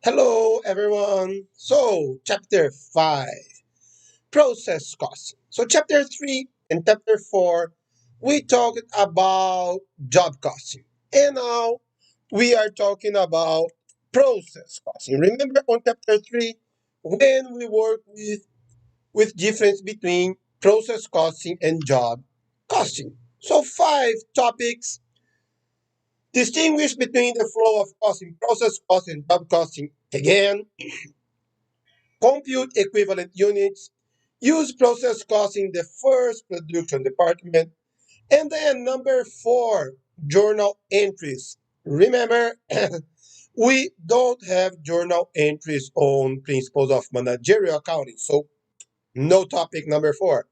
Hello, everyone. So, chapter 5 process cost. So, chapter 3 and chapter 4, we talked about job costing. And now we are talking about process costing. Remember on chapter 3, when we work with difference between process costing and job costing. So, 5 topics distinguish between the flow of costing, process costing, and job costing. Again, compute equivalent units, use process cost in the first production department, and then number 4, journal entries. Remember, we don't have journal entries on principles of managerial accounting, so no topic number 4.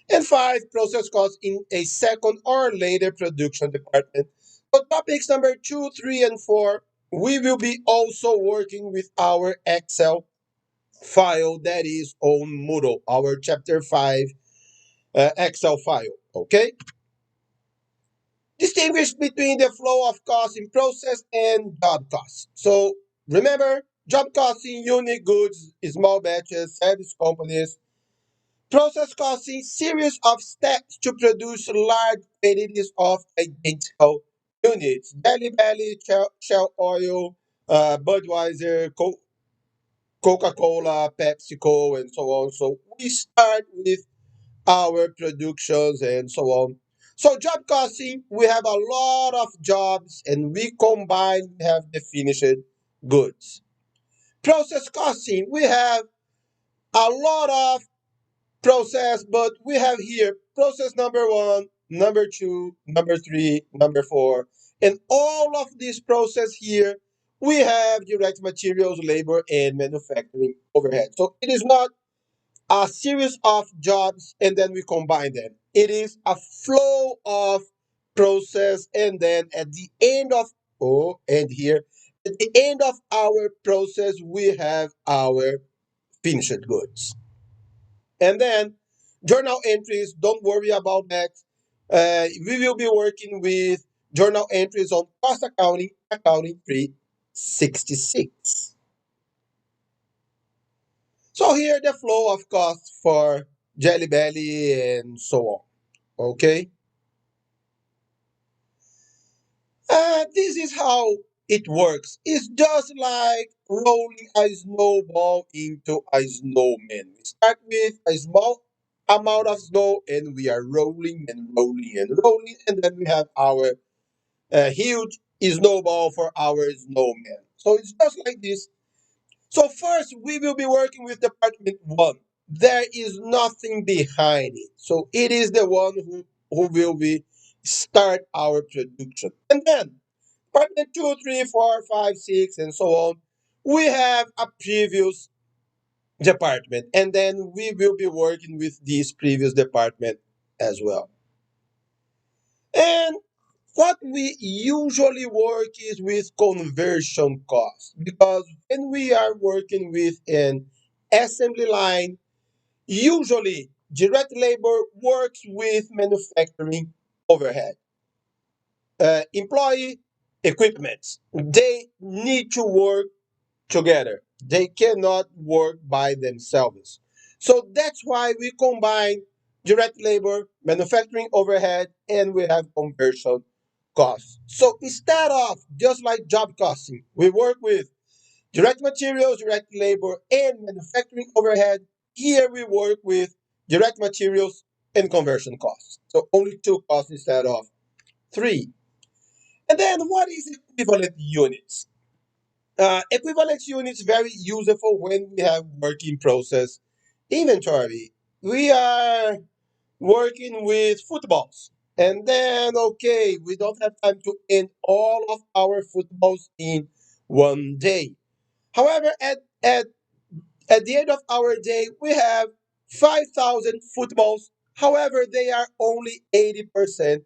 And 5, process cost in a second or later production department. So topics number 2, 3, and 4, we will be also working with our Excel file that is on Moodle, our chapter 5 Excel file. Okay? Distinguish between the flow of costs in process and job costs. So remember, job costs in unit goods, small batches, service companies. Process costs in series of steps to produce large quantities of identical units. Jelly Belly, Shell Oil, Budweiser, Coca-Cola, PepsiCo, and so on. So we start with our productions and so on. So job costing, we have a lot of jobs and we combine, we have the finished goods. Process costing, we have a lot of process, but we have here process number 1, number 2, number 3, number 4. And all of this process here, we have direct materials, labor, and manufacturing overhead. So it is not a series of jobs and then we combine them. It is a flow of process, and then at the end of and here at the end of our process we have our finished goods. And then journal entries, don't worry about that. We will be working with journal entries on cost accounting 366. So here the flow of costs for Jelly Belly and so on. Okay. This is how it works. It's just like rolling a snowball into a snowman. We start with a small amount of snow and we are rolling and rolling and rolling, and then we have our huge snowball for our snowman. So it's just like this. So first, we will be working with department 1. There is nothing behind it. So it is the one who will be start our production. And then department 2, 3, 4, 5, 6, and so on. We have a previous department. And then we will be working with this previous department as well. And what we usually work is with conversion costs, because when we are working with an assembly line, usually direct labor works with manufacturing overhead. Employee equipment, they need to work together. They cannot work by themselves. So that's why we combine direct labor, manufacturing overhead, and we have conversion costs. So instead of just like job costing, we work with direct materials, direct labor, and manufacturing overhead. Here we work with direct materials and conversion costs. So only 2 costs instead of 3. And then what is equivalent units? Equivalence units very useful when we have working process inventory. We are working with footballs. And then, okay, we don't have time to end all of our footballs in one day. However, at the end of our day, we have 5,000 footballs. However, they are only 80%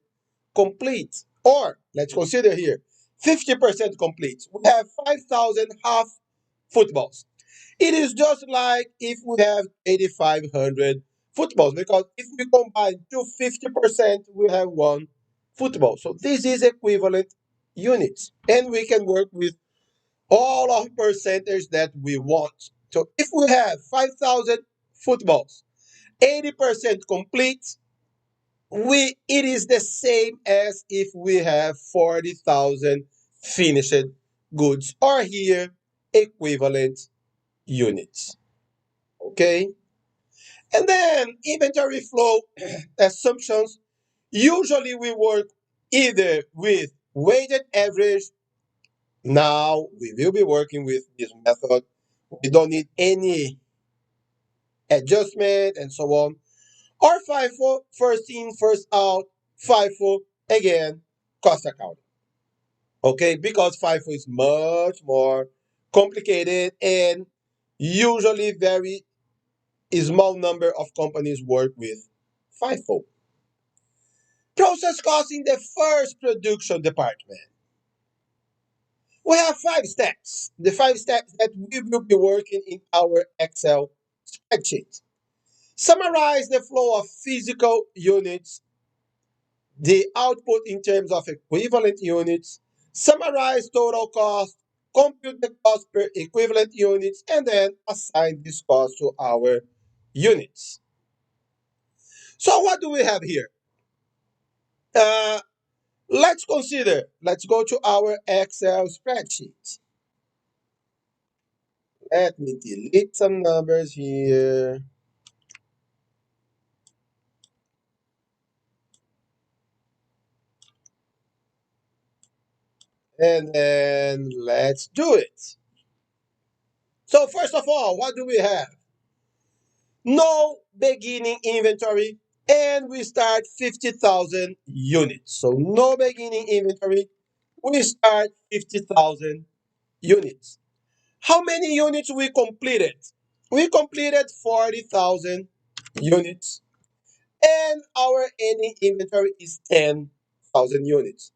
complete. Or let's consider here 50% complete. We have 5,000 half footballs. It is just like if we have 8,500 footballs, because if we combine to 50%, we have one football. So this is equivalent units. And we can work with all of percentage that we want. So if we have 5,000 footballs, 80% complete, it is the same as if we have 40,000 finished goods, or here equivalent units. Okay? And then inventory flow assumptions. Usually we work either with weighted average. Now we will be working with this method. We don't need any adjustment and so on. Or FIFO, first in, first out, FIFO, again, cost accounting. Okay, because FIFO is much more complicated and usually very small number of companies work with FIFO. Process cost in the first production department. We have 5 steps. The 5 steps that we will be working in our Excel spreadsheet. Summarize the flow of physical units, the output in terms of equivalent units, summarize total cost, compute the cost per equivalent units, and then assign this cost to our units. So what do we have here? Uh, let's go to our Excel spreadsheet. Let me delete some numbers here. And then let's do it. So first of all, what do we have? No beginning inventory, and we start 50,000 units. So no beginning inventory, we start 50,000 units. How many units we completed? We completed 40,000 units, and our ending inventory is 10,000 units.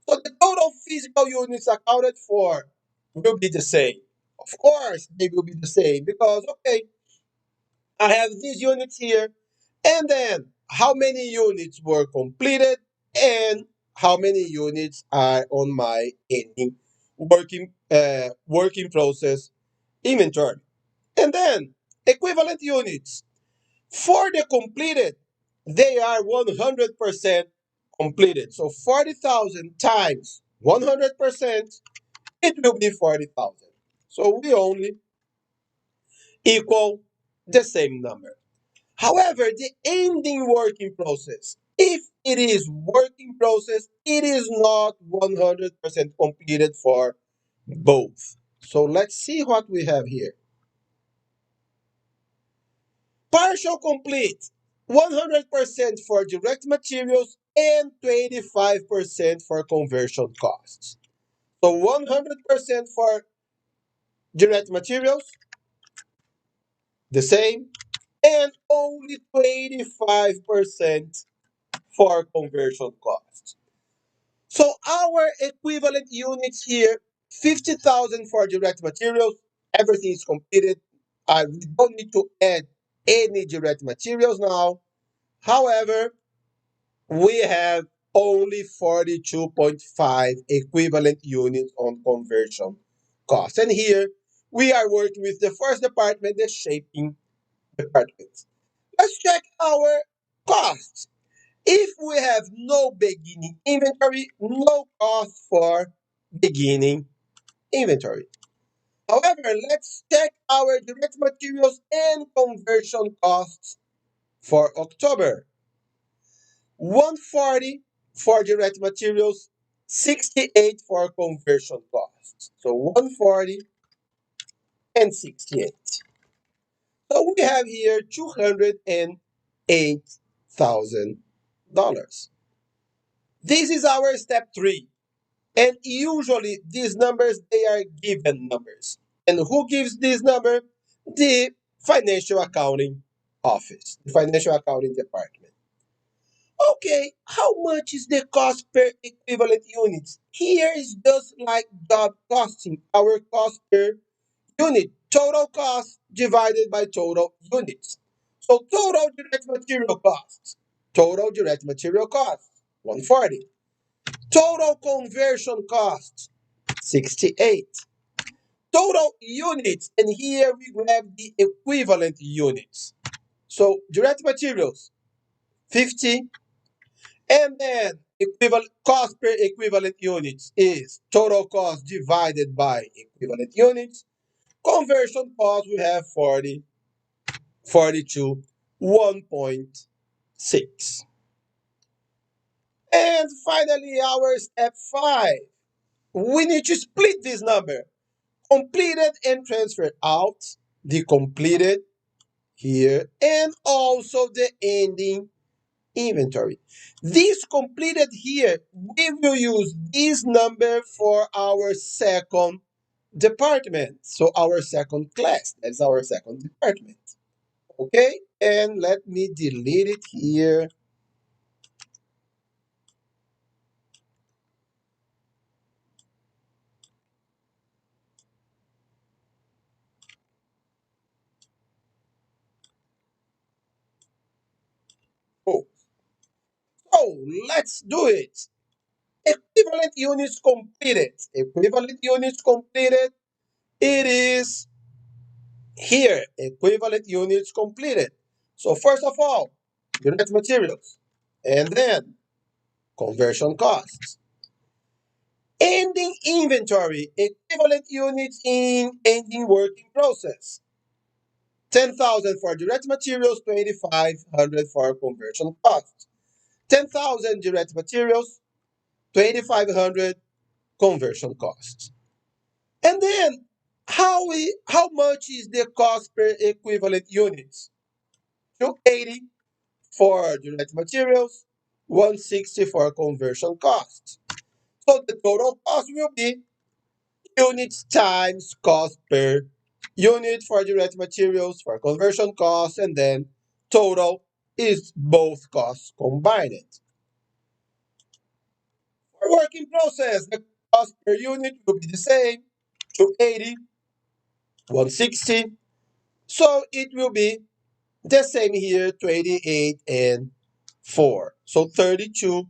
So the total physical units accounted for will be the same. Of course, they will be the same because, okay, I have these units here, and then how many units were completed and how many units are on my ending working process inventory. And then equivalent units. For the completed, they are 100% completed. So 40,000 times 100%, it will be 40,000. So we only equal the same number. However, the ending working process, if it is working process, it is not 100% completed for both. So let's see what we have here. Partial complete, 100% for direct materials and 25% for conversion costs. So 100% for direct materials, the same, and only 25% for conversion costs. So our equivalent units here, 50,000 for direct materials, everything is completed. We don't need to add any direct materials now. However, we have only 42.5 equivalent units on conversion costs. And here we are working with the first department, the shaping department. Let's check our costs. If we have no beginning inventory, no cost for beginning inventory. However, let's check our direct materials and conversion costs for October. 140 for direct materials, 68 for conversion costs. So 140 and 68. So we have here $208,000. This is our step 3. And usually these numbers, they are given numbers. And who gives this number? The financial accounting office, the financial accounting department. Okay, how much is the cost per equivalent units? Here is just like job costing, our cost per unit, total cost divided by total units. So total direct material costs, 140. Total conversion costs, 68. total units, and here we grab the equivalent units. So direct materials, 50, and then equivalent cost per equivalent units is total cost divided by equivalent units. Conversion cost, we have 40, 42, 1.6. And finally, our step 5. We need to split this number. Completed and transferred out, the completed here, and also the ending inventory. This completed here, we will use this number for our second department. So our second class, that's our second department. Okay, and let me delete it here. Oh, so let's do it. Equivalent units completed. Equivalent units completed. It is here. Equivalent units completed. So first of all, direct materials, and then conversion costs. Ending inventory, equivalent units in ending working process. 10,000 for direct materials, 2,500 for conversion costs. 10,000 direct materials, 2,500 conversion costs. And then how much is the cost per equivalent units? 280 for direct materials, 160 for conversion costs. So the total cost will be units times cost per unit for direct materials for conversion costs, and then total is both costs combined. For working process, the cost per unit will be the same, 280, 160. So it will be the same here, 28 and 4. So 32.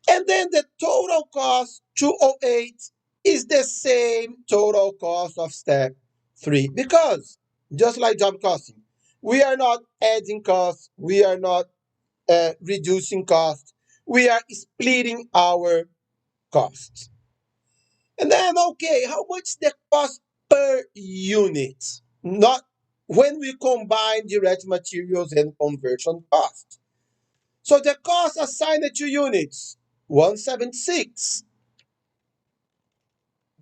And then the total cost, 208, is the same total cost of step 3. Because, just like job costing, we are not adding costs, we are not reducing costs, we are splitting our costs. And then, okay, how much the cost per unit? Not when we combine direct materials and conversion costs. So the cost assigned to units, 176.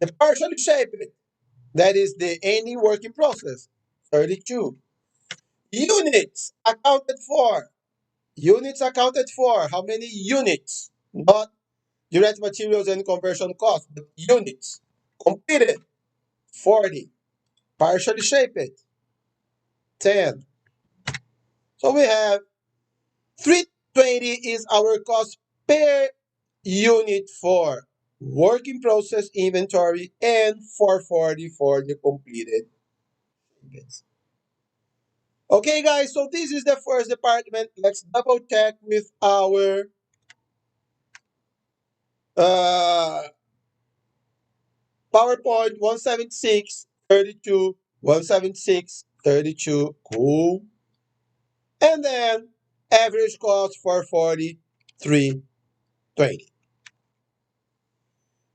The partially shaped, that is the ending working process, 32. Units accounted for. Units accounted for. How many units? Not direct materials and conversion costs, but units. Completed, 40. Partially shaped, 10. So we have 320 is our cost per unit for working process inventory and 440 for the completed shipments. Okay, guys, so this is the first department. Let's double check with our uh, PowerPoint 176, 32, 176, 32. Cool. And then average cost for 43.20.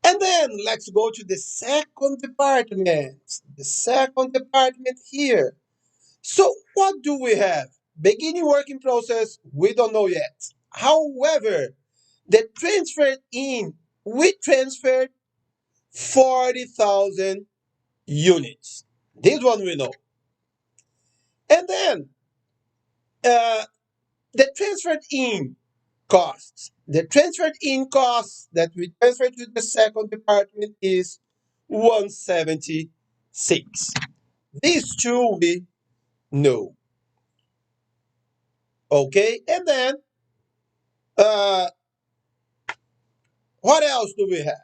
And then let's go to the second department. The second department here. So what do we have? Beginning working process, we don't know yet. However, the transferred in, we transferred 40,000 units. This one we know. And then uh, the transferred in costs. The transferred in costs that we transferred to the second department is 176. These two we know. Okay, and then uh, what else do we have?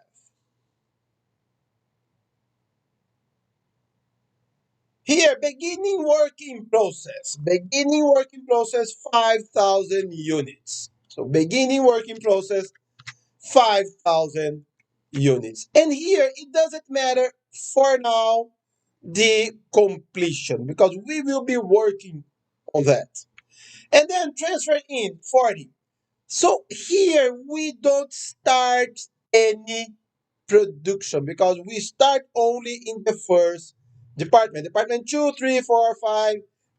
Here, beginning working process. Beginning working process, 5,000 units. So beginning working process, 5,000 units. And here, it doesn't matter for now the completion because we will be working on that. And then transfer in 40. So here we don't start any production because we start only in the first department. Department 2, 3, 4, 5,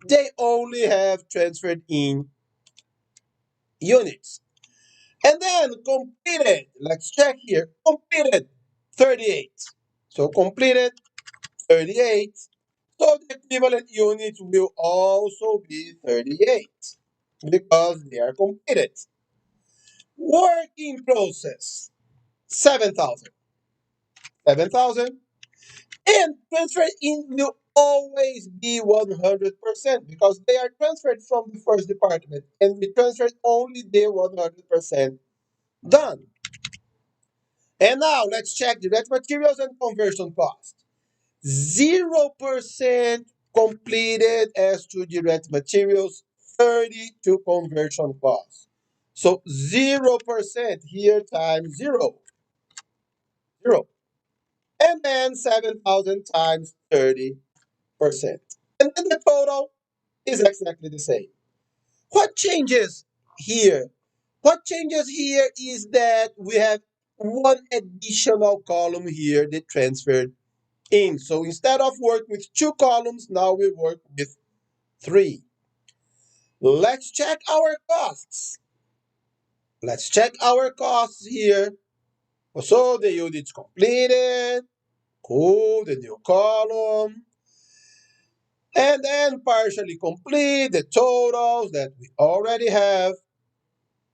they only have transferred in units. And then completed, let's check here, completed 38. So completed 38. So the equivalent units will also be 38 because they are completed. Work in process 7,000. 7,000. And transfer in will always be 100% because they are transferred from the first department and we transferred only the 100% done. And now let's check direct materials and conversion cost. 0% completed as to direct materials, 30 to conversion cost. So 0% here times 0, 0. And then 7,000 times 30%. And then the total is exactly the same. What changes here? What changes here is that we have one additional column here that transferred in. So instead of working with two columns, now we work with three. Let's check our costs. Let's check our costs here. So the units completed, cool, the new column, and then partially complete the totals that we already have.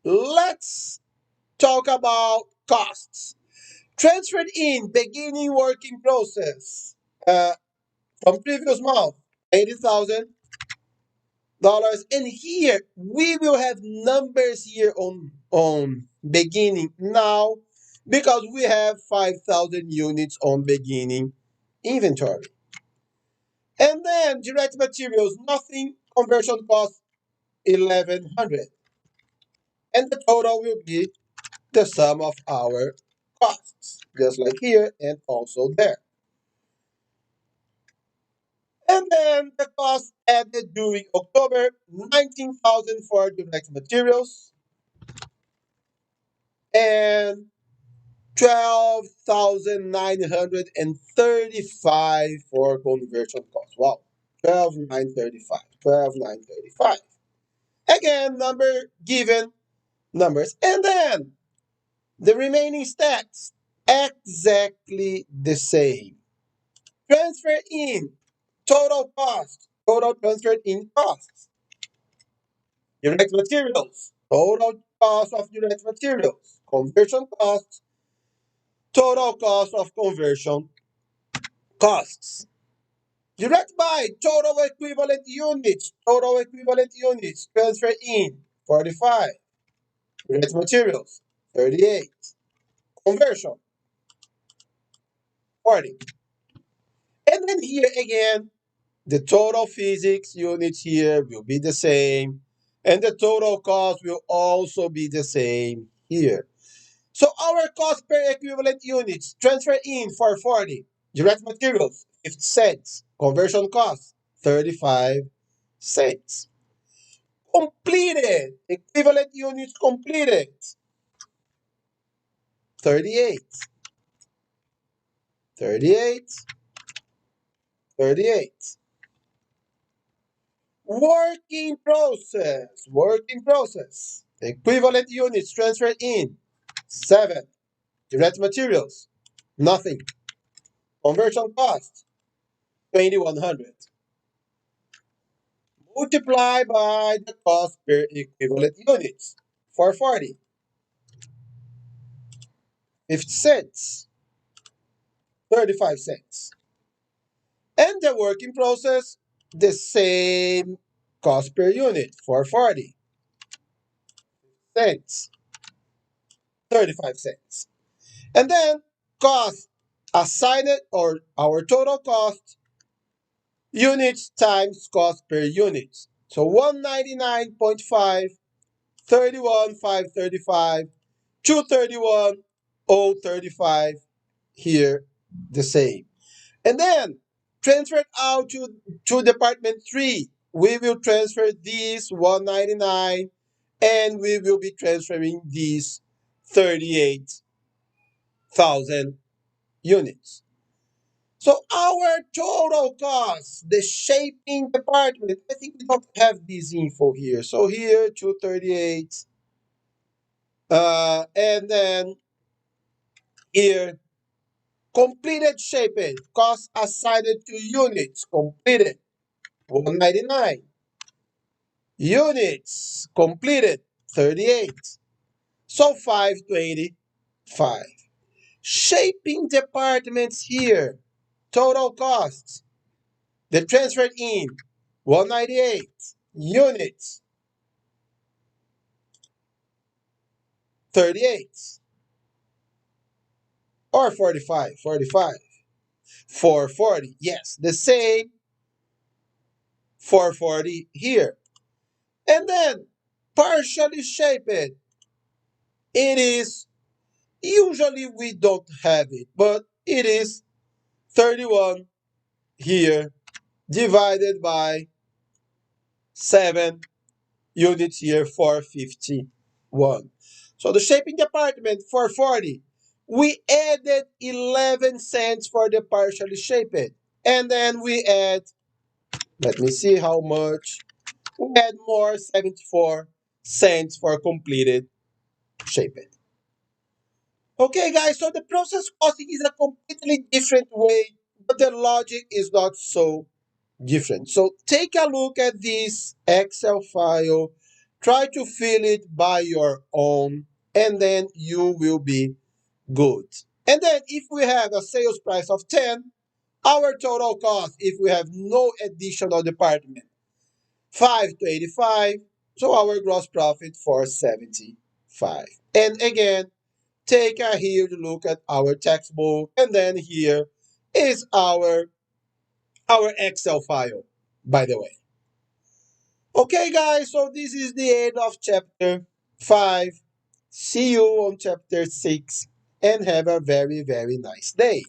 Let's talk about costs. Transferred in beginning working process from previous month, $80,000. And here we will have numbers here on beginning now because we have 5,000 units on beginning inventory. And then direct materials, nothing, conversion cost 1,100. And the total will be the sum of our costs, just like here and also there. And then the cost added during October, 19,000 for direct materials and 12,935 for conversion cost. Wow, 12,935, 12,935. Again, number given, numbers. And then the remaining stats, exactly the same. Transfer in, total cost, total transferred in costs. Direct materials, total cost of direct materials. Conversion costs, total cost of conversion costs. Direct buy, total equivalent units, transfer in, 45. Direct materials, 38. Conversion, 40. And then here again, the total physics units here will be the same, and the total cost will also be the same here. So our cost per equivalent units, transfer in for 40, direct materials, 50 cents, conversion cost, 35 cents. Completed, equivalent units completed, 38, 38, 38. Working process. Equivalent units transferred in, 7. Direct materials, nothing. Conversion cost, 2,100. Multiply by the cost per equivalent units, 440. 50 cents, 35 cents. And the working process, the same cost per unit, 440 cents, 35 cents. And then cost assigned or our total cost units times cost per unit. So 199.5, 31,535, 231,035 here the same. And then Transferred out to Department 3. We will transfer this 199 and we will be transferring these 38,000 units. So our total cost, the shaping department, I think we don't have this info here. So here, 238, and then here, completed shaping, cost assigned to units, completed, 199. Units, completed, 38. So 525. Shaping departments here, total costs, the transferred in, 198. Units, 38. Or 45, 45. 440, yes, the same 440 here. And then partially shaped, it is, usually we don't have it, but it is 31 here divided by 7 units here, 451. So the shaping department, 440. We added 11 cents for the partially shaped. And then we add, let me see how much. We add more, 74 cents for completed shaped. Okay, guys, so the process costing is a completely different way, but the logic is not so different. So take a look at this Excel file, try to fill it by your own, and then you will be good. And then if we have a sales price of 10, our total cost, if we have no additional department, 5 to 85, so our gross profit 475. And again, take a huge look at our textbook, and then here is our Excel file, by the way. Okay, guys, so this is the end of chapter 5. See you on chapter 6 and have a very, very nice day.